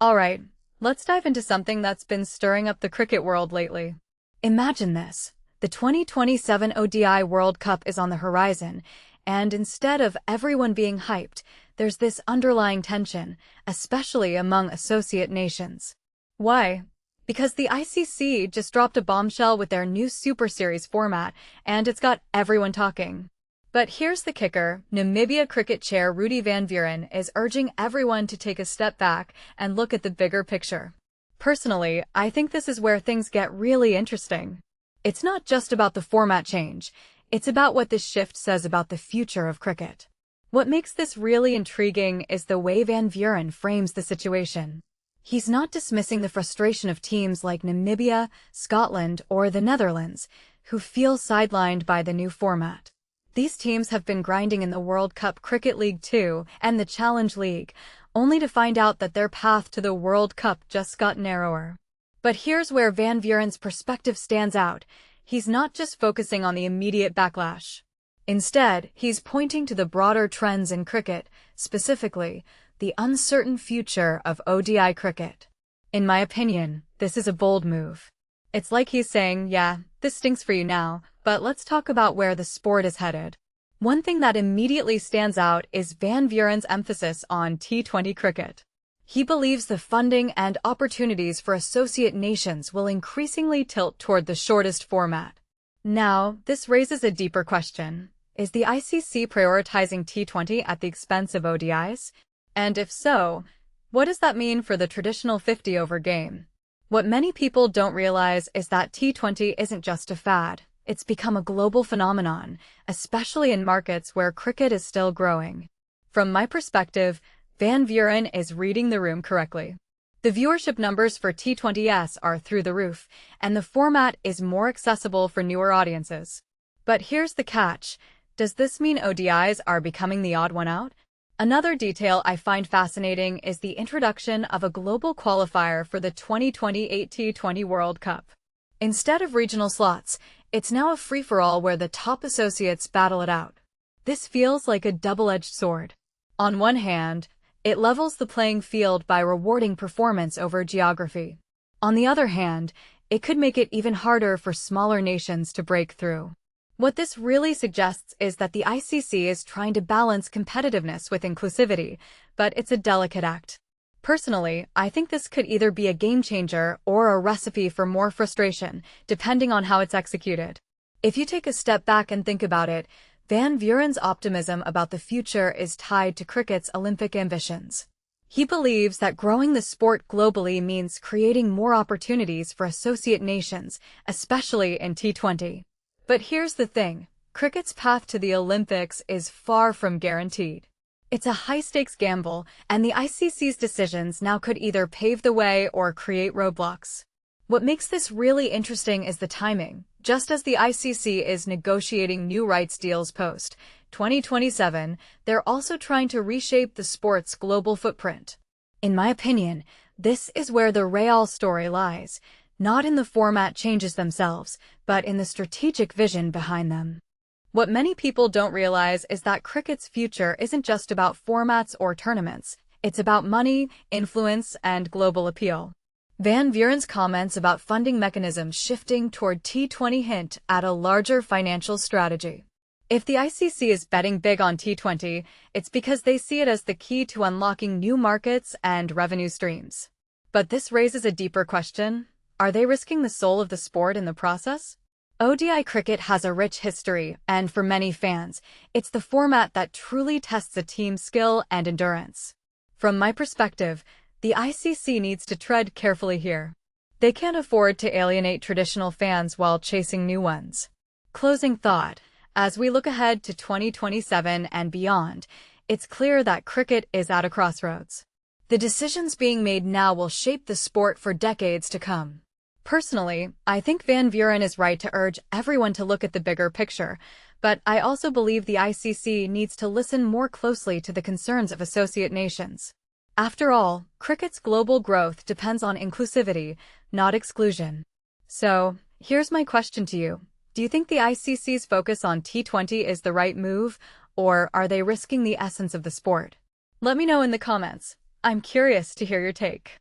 Alright, let's dive into something that's been stirring up the cricket world lately. Imagine this. The 2027 ODI World Cup is on the horizon, and instead of everyone being hyped, there's this underlying tension, especially among associate nations. Why? Because the ICC just dropped a bombshell with their new Super Series format, and it's got everyone talking. But here's the kicker. Namibia Cricket Chair Rudi van Vuuren is urging everyone to take a step back and look at the bigger picture. Personally, I think this is where things get really interesting. It's not just about the format change, it's about what this shift says about the future of cricket. What makes this really intriguing is the way Van Vuuren frames the situation. He's not dismissing the frustration of teams like Namibia, Scotland, or the Netherlands, who feel sidelined by the new format. These teams have been grinding in the World Cup Cricket League 2 and the Challenge League, only to find out that their path to the World Cup just got narrower. But here's where Van Vuuren's perspective stands out. He's not just focusing on the immediate backlash. Instead, he's pointing to the broader trends in cricket, specifically, the uncertain future of ODI cricket. In my opinion, this is a bold move. It's like he's saying, yeah, this stinks for you now, but let's talk about where the sport is headed. One thing that immediately stands out is Van Vuuren's emphasis on T20 cricket. He believes the funding and opportunities for associate nations will increasingly tilt toward the shortest format. Now, this raises a deeper question. Is the ICC prioritizing T20 at the expense of ODIs? And if so, what does that mean for the traditional 50-over game? What many people don't realize is that T20 isn't just a fad. It's become a global phenomenon, especially in markets where cricket is still growing. From my perspective, Van Vuuren is reading the room correctly. The viewership numbers for T20s are through the roof, and the format is more accessible for newer audiences. But here's the catch. Does this mean ODIs are becoming the odd one out? Another detail I find fascinating is the introduction of a global qualifier for the 2028 T20 World Cup. Instead of regional slots, it's now a free-for-all where the top associates battle it out. This feels like a double-edged sword. On one hand, it levels the playing field by rewarding performance over geography. On the other hand, it could make it even harder for smaller nations to break through. What this really suggests is that the ICC is trying to balance competitiveness with inclusivity, but it's a delicate act. Personally, I think this could either be a game changer or a recipe for more frustration, depending on how it's executed. If you take a step back and think about it, Van Vuuren's optimism about the future is tied to cricket's Olympic ambitions. He believes that growing the sport globally means creating more opportunities for associate nations, especially in T20. But here's the thing, cricket's path to the Olympics is far from guaranteed. It's a high-stakes gamble, and the ICC's decisions now could either pave the way or create roadblocks. What makes this really interesting is the timing. Just as the ICC is negotiating new rights deals post-2027, they're also trying to reshape the sport's global footprint. In my opinion, this is where the real story lies. Not in the format changes themselves, but in the strategic vision behind them. What many people don't realize is that cricket's future isn't just about formats or tournaments, it's about money, influence, and global appeal. Van Vuuren's comments about funding mechanisms shifting toward T20 hint at a larger financial strategy. If the ICC is betting big on T20, it's because they see it as the key to unlocking new markets and revenue streams. But this raises a deeper question. Are they risking the soul of the sport in the process? ODI cricket has a rich history, and for many fans, it's the format that truly tests a team's skill and endurance. From my perspective, the ICC needs to tread carefully here. They can't afford to alienate traditional fans while chasing new ones. Closing thought. As we look ahead to 2027 and beyond, it's clear that cricket is at a crossroads. The decisions being made now will shape the sport for decades to come. Personally, I think Van Vuuren is right to urge everyone to look at the bigger picture, but I also believe the ICC needs to listen more closely to the concerns of associate nations. After all, cricket's global growth depends on inclusivity, not exclusion. So, here's my question to you. Do you think the ICC's focus on T20 is the right move, or are they risking the essence of the sport? Let me know in the comments. I'm curious to hear your take.